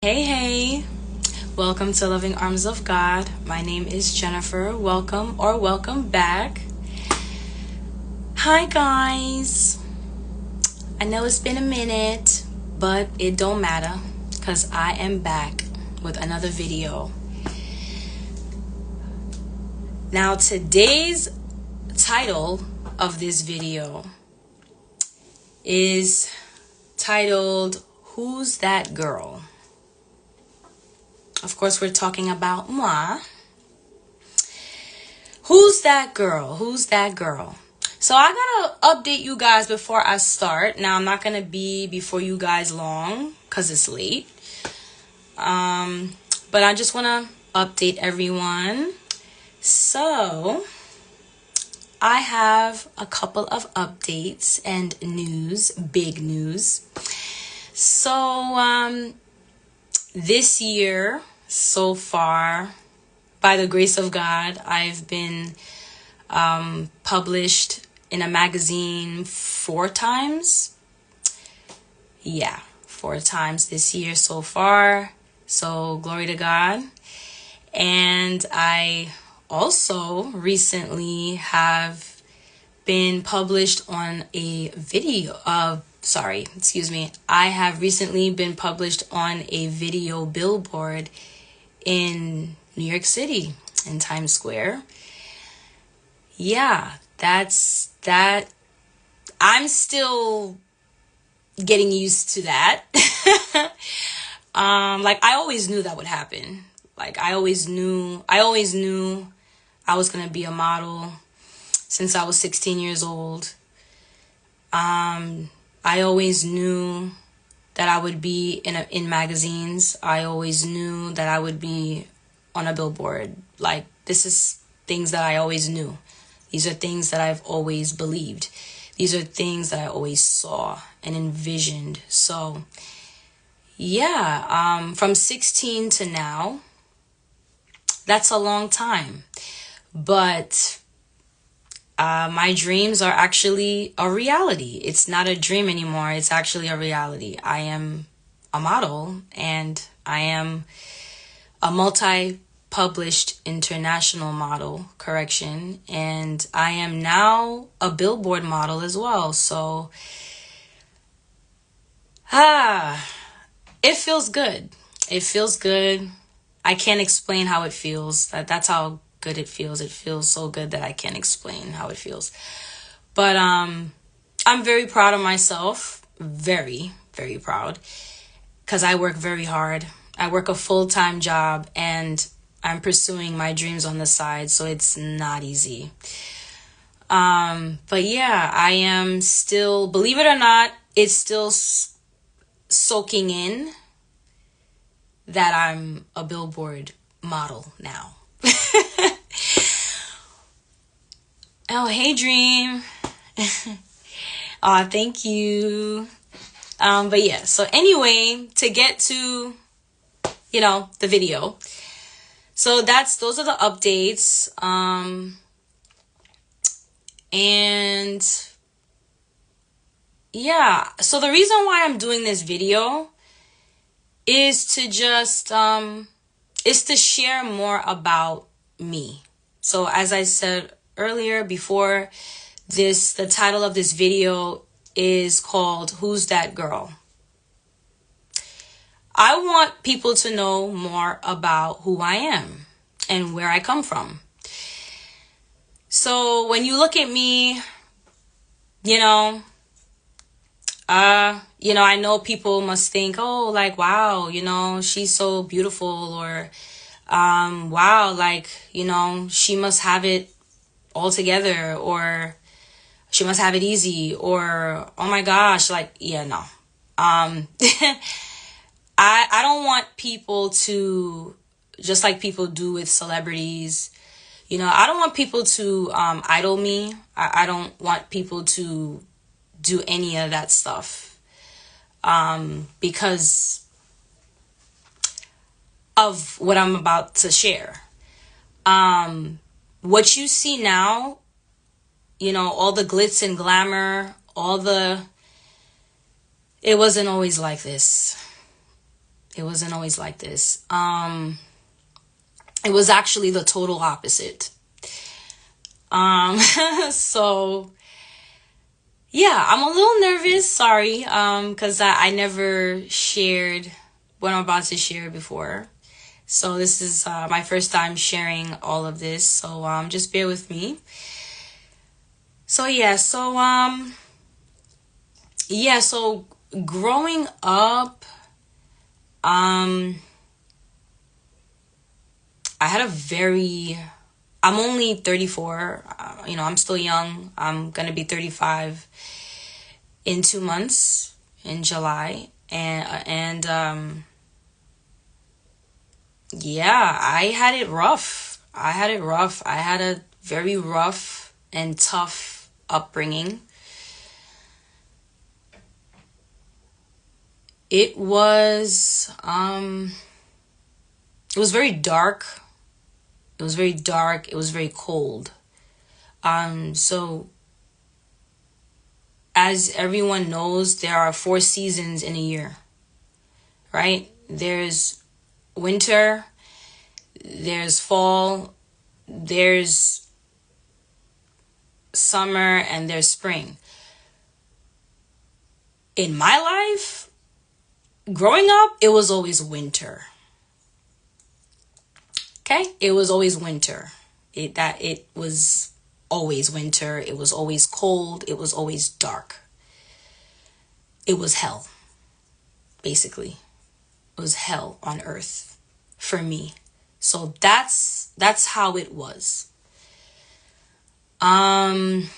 Hey, welcome to Loving Arms of God. My name is Jennifer. Welcome back. Hi, guys. I know it's been a minute, but it don't matter because I am back with another video. Now, today's title of this video is titled, Who's That Girl? Of course, we're talking about moi. Who's that girl? Who's that girl? So I gotta update you guys before I start. Now, I'm not gonna be before you guys long because it's late. But I just wanna update everyone. So I have a couple of updates and news, big news. So this year, so far, by the grace of God, I've been published in a magazine 4 times. Yeah, 4 times this year so far. So glory to God. And I also recently have been published on a video I have recently been published on a video billboard in New York City, in Times Square. Yeah, that's that. I'm still getting used to that. I always knew that would happen. I always knew I was going to be a model since I was 16 years old. I always knew that I would be in magazines. I always knew that I would be on a billboard. This is things that I always knew. These are things that I've always believed. These are things that I always saw and envisioned. So, yeah, from 16 to now, that's a long time. But my dreams are actually a reality. It's not a dream anymore. It's actually a reality. I am a model and I am a multi-published international model, and I am now a billboard model as well. So, it feels good. It feels good. I can't explain how it feels. That's how good it feels. It feels so good that I can't explain how it feels. But I'm very proud of myself. Very, very proud. Because I work very hard. I work a full-time job and I'm pursuing my dreams on the side, so it's not easy. But yeah, I am still, believe it or not, it's still soaking in that I'm a billboard model now. Oh, hey, Dream. Aw, thank you. But yeah, so anyway, to get to, the video. So those are the updates. And yeah, so the reason why I'm doing this video is to just, is to share more about me. So as I said earlier, before this, the title of this video is called Who's That Girl? I want people to know more about who I am and where I come from. So when you look at me, I know people must think, oh, wow, she's so beautiful, or wow, she must have it all together, or she must have it easy, or oh my gosh, no. I don't want people to, just like people do with celebrities, I don't want people to idol me. I don't want people to do any of that stuff because of what I'm about to share. What you see now, all the glitz and glamour, it wasn't always like this. It wasn't always like this. It was actually the total opposite. Um, so yeah, I'm a little nervous. Sorry. Because I never shared what I'm about to share before. So this is my first time sharing all of this. So just bear with me. So yeah, so growing up, um, I had a very. I'm only 34. I'm still young. I'm gonna be 35 in 2 months in July, and yeah, I had it rough. I had it rough. I had a very rough and tough upbringing. It was um it was very dark. It was very dark. It was very cold. So as everyone knows, there are 4 seasons in a year, right? There's winter, there's fall, there's summer, and there's spring. In my life, growing up, it was always winter. Okay? It was always winter. It was always winter. It was always cold. It was always dark. It was hell, basically. It was hell on earth for me. So that's how it was. Um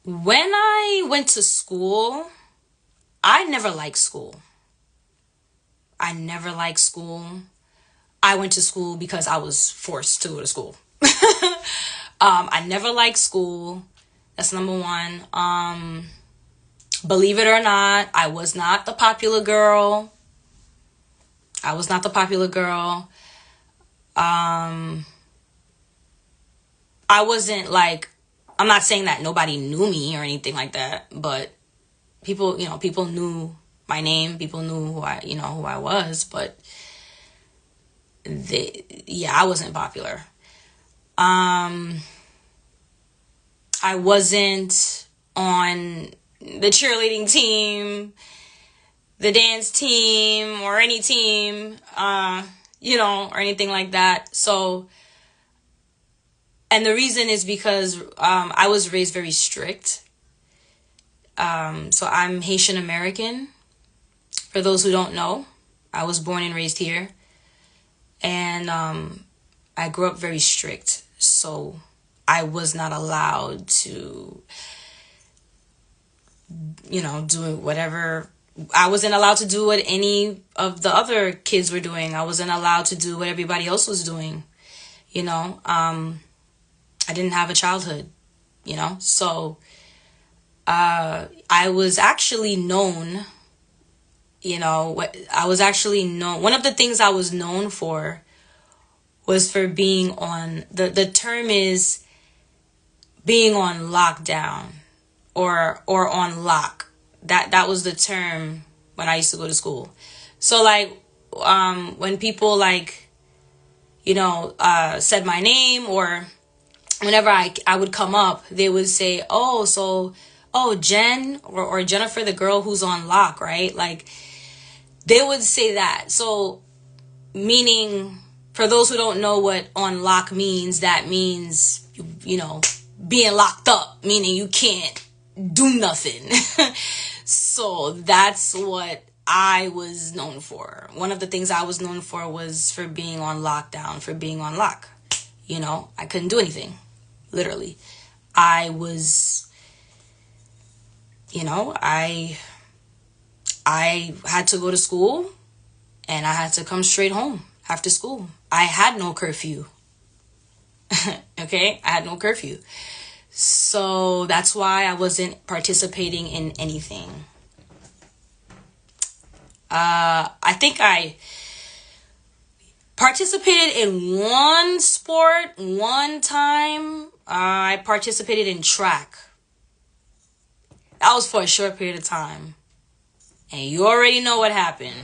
when I went to school, I never liked school. I never liked school. I went to school because I was forced to go to school. I never liked school. That's number one. Believe it or not, I was not the popular girl. I was not the popular girl. Um, I wasn't like, I'm not saying that nobody knew me or anything like that, but people knew my name. People knew who I was, but yeah, I wasn't popular. Um, I wasn't on the cheerleading team, the dance team, or any team, or anything like that. So, and the reason is because I was raised very strict. So I'm Haitian American. For those who don't know, I was born and raised here, and I grew up very strict. So I was not allowed to, do whatever. I wasn't allowed to do what any of the other kids were doing. I wasn't allowed to do what everybody else was doing. I didn't have a childhood. So I was actually known. What I was actually known. One of the things I was known for was for being on the term is being on lockdown or on lock. That was the term when I used to go to school. So like when people like said my name, or whenever I would come up, they would say, oh Jen, or Jennifer, the girl who's on lock, right? Like they would say that. So meaning, for those who don't know what on lock means, that means being locked up, meaning you can't do nothing. So that's what I was known for. One of the things I was known for was for being on lockdown, for being on lock. I couldn't do anything, literally. I was, I had to go to school, and I had to come straight home after school. I had no curfew. Okay? I had no curfew. So that's why I wasn't participating in anything. I think I participated in one sport one time. I participated in track. that was for a short period of time. And you already know what happened.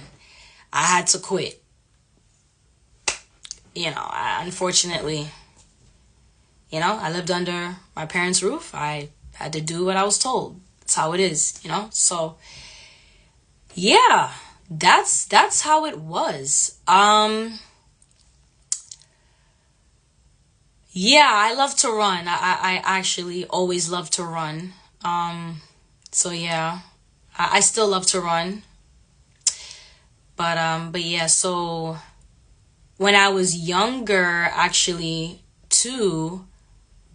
I had to quit. Unfortunately, I lived under my parents' roof. I had to do what I was told. That's how it is, So, yeah, that's how it was. Yeah, I love to run. I actually always love to run. So yeah, I still love to run. But yeah, so when I was younger, actually, too,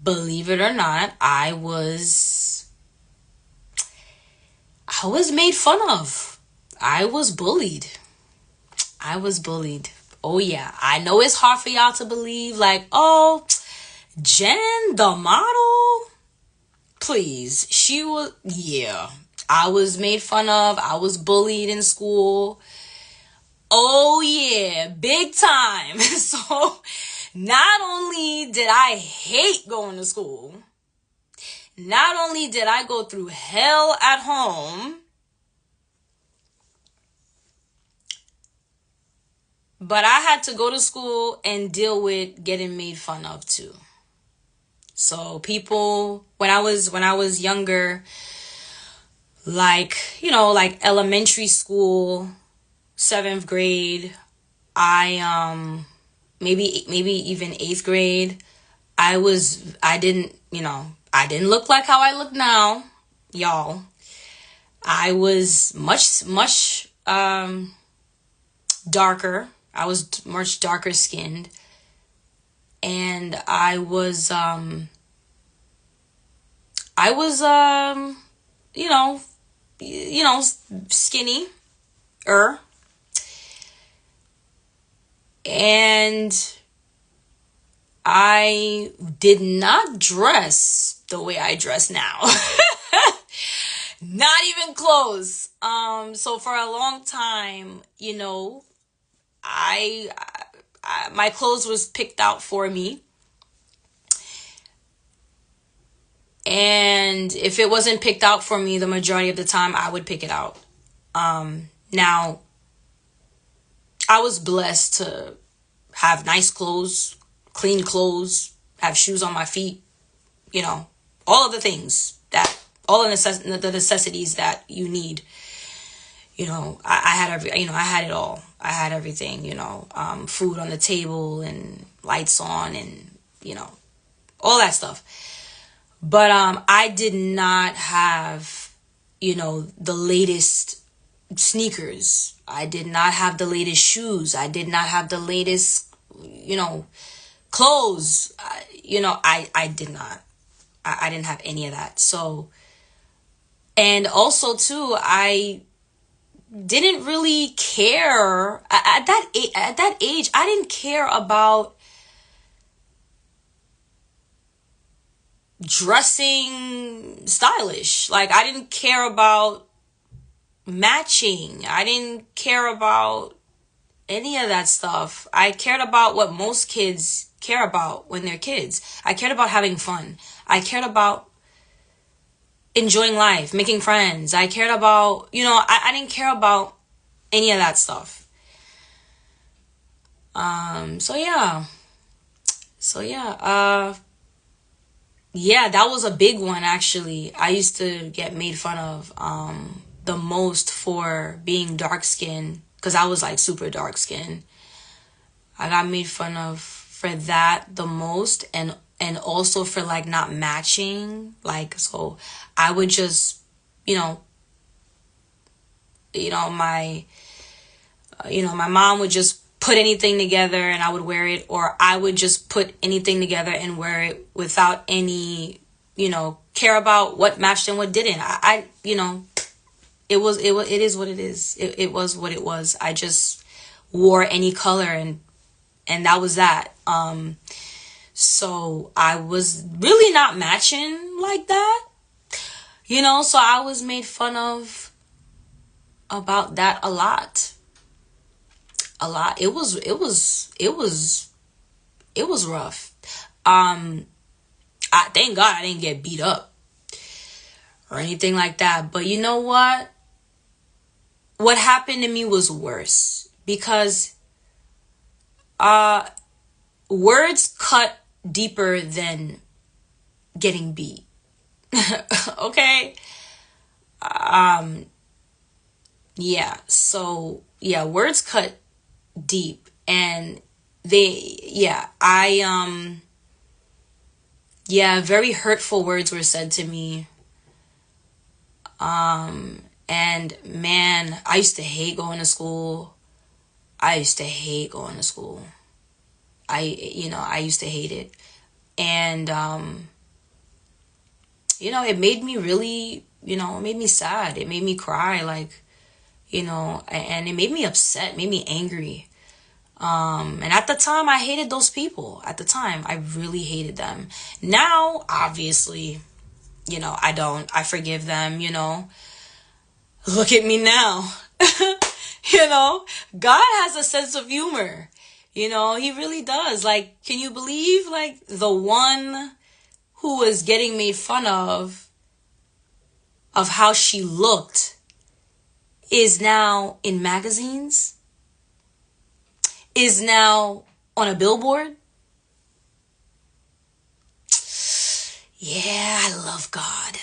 believe it or not, I was made fun of. I was bullied. I was bullied. Oh yeah, I know it's hard for y'all to believe, like, oh, Jen, the model, please. She was, yeah. I was made fun of. I was bullied in school. Oh, yeah. Big time. So, not only did I hate going to school, not only did I go through hell at home, but I had to go to school and deal with getting made fun of too. So people, when I was younger, like elementary school, 7th grade, maybe even 8th grade, I didn't look like how I look now, y'all. I was much darker. I was much darker skinned, and I was you know skinny and I did not dress the way I dress now. Not even close. So for a long time, my clothes was picked out for me. And if it wasn't picked out for me, the majority of the time I would pick it out. Now, I was blessed to have nice clothes, clean clothes, have shoes on my feet, all of the things all of the necessities that you need. I had it all. I had everything, food on the table and lights on and, all that stuff. But I did not have, the latest sneakers. I did not have the latest shoes. I did not have the latest, clothes. I did not. I didn't have any of that. So, and also too, I didn't really care at that age. I didn't care about dressing stylish. Like, I didn't care about matching. I didn't care about any of that stuff. I cared about what most kids care about when they're kids. I cared about having fun. I cared about enjoying life, making friends. I cared about, I didn't care about any of that stuff. So yeah. Yeah, that was a big one, actually. I used to get made fun of the most for being dark skinned, because I was like super dark skinned. I got made fun of for that the most, and also for like not matching. Like, so I would just, my mom would just put anything together and I would wear it, or I would just put anything together and wear it without any, care about what matched and what didn't. It is what it is. It was what it was. I just wore any color and that was that. So I was really not matching like that, so I was made fun of about that a lot. It was rough. I thank God I didn't get beat up or anything like that. But you know what? What happened to me was worse because words cut deeper than getting beat. Okay? Yeah. So, yeah, words cut deep, and very hurtful words were said to me. And man, I used to hate going to school. I used to hate going to school. I used to hate it. And, it made me really, it made me sad. It made me cry, like, and it made me upset, made me angry. And at the time, I hated those people. At the time, I really hated them. Now, obviously, I don't. I forgive them, Look at me now. God has a sense of humor. He really does. Like, can you believe, like, the one who was getting made fun of how she looked is now in magazines? Is now on a billboard? Yeah, I love God.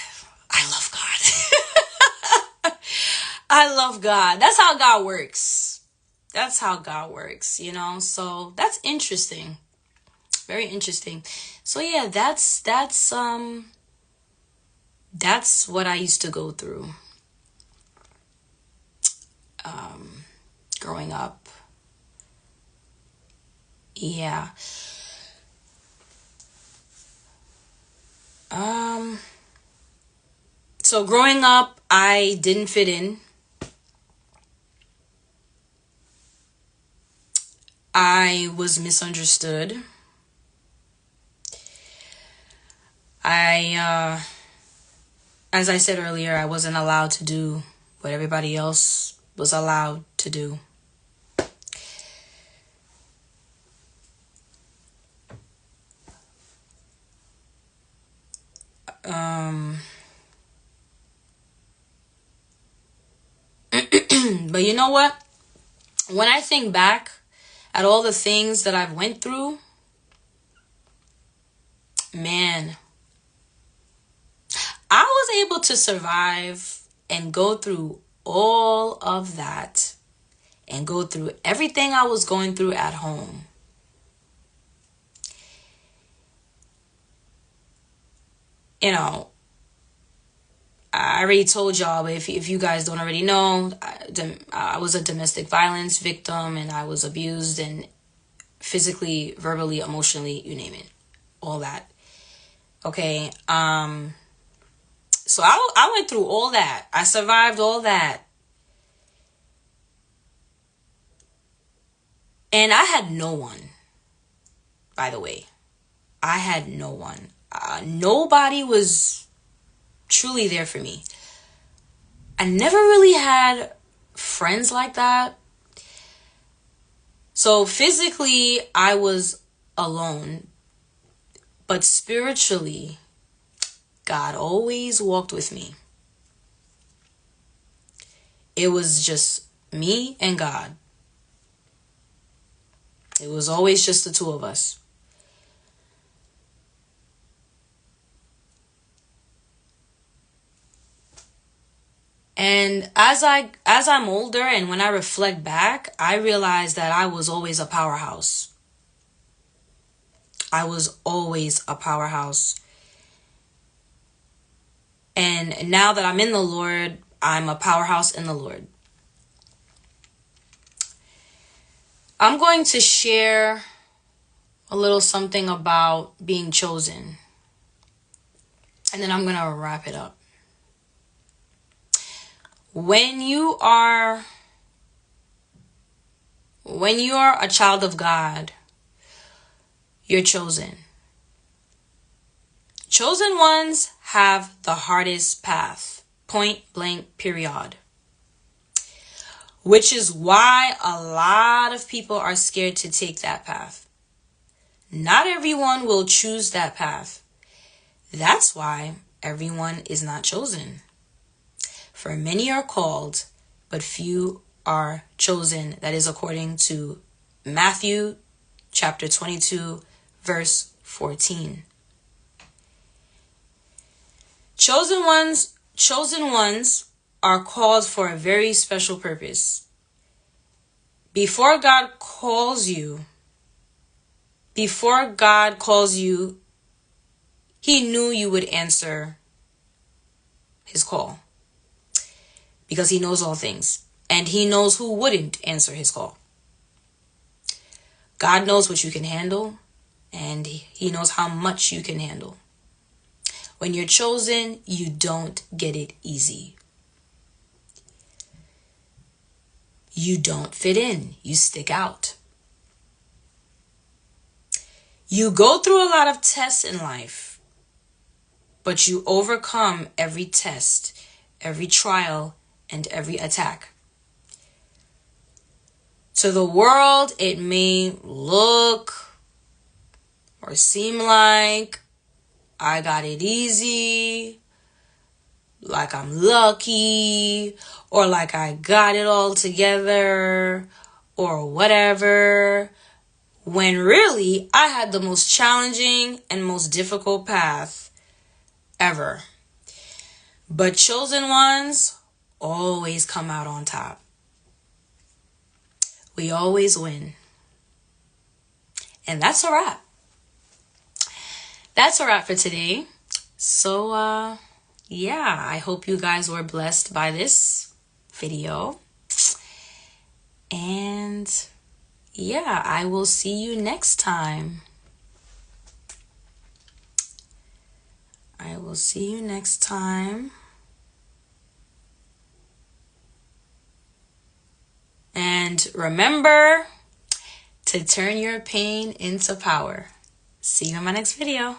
I love God. I love God. That's how God works. That's how God works, So that's interesting. Very interesting. So yeah, that's what I used to go through growing up. Yeah. So growing up, I didn't fit in. I was misunderstood. As I said earlier, I wasn't allowed to do what everybody else was allowed to do. But you know what? When I think back at all the things that I've went through, man, I was able to survive and go through all of that and go through everything I was going through at home. I already told y'all, but if you guys don't already know, I was a domestic violence victim, and I was abused and physically, verbally, emotionally, you name it, all that. Okay. So I went through all that. I survived all that. And I had no one, by the way. I had no one. Nobody was truly there for me. I never really had friends like that. So physically, I was alone. But spiritually, God always walked with me. It was just me and God. It was always just the two of us. And as I'm older, and when I reflect back, I realize that I was always a powerhouse. I was always a powerhouse. And now that I'm in the Lord, I'm a powerhouse in the Lord. I'm going to share a little something about being chosen. And then I'm going to wrap it up. When you are a child of God, you're chosen. Chosen ones have the hardest path, point blank, period. Which is why a lot of people are scared to take that path. Not everyone will choose that path. That's why everyone is not chosen. For many are called, but few are chosen. That is according to Matthew chapter 22, verse 14. Chosen ones are called for a very special purpose. Before God calls you, He knew you would answer His call. Because He knows all things. And He knows who wouldn't answer His call. God knows what you can handle. And He knows how much you can handle. When you're chosen, you don't get it easy. You don't fit in. You stick out. You go through a lot of tests in life, but you overcome every test, every trial, and every attack. To the world, it may look or seem like I got it easy, like I'm lucky, or like I got it all together, or whatever, when really I had the most challenging and most difficult path ever. But chosen ones always come out on top. We always win. And that's a wrap. That's a wrap for today. So, I hope you guys were blessed by this video. And I will see you next time. And remember to turn your pain into power. See you in my next video.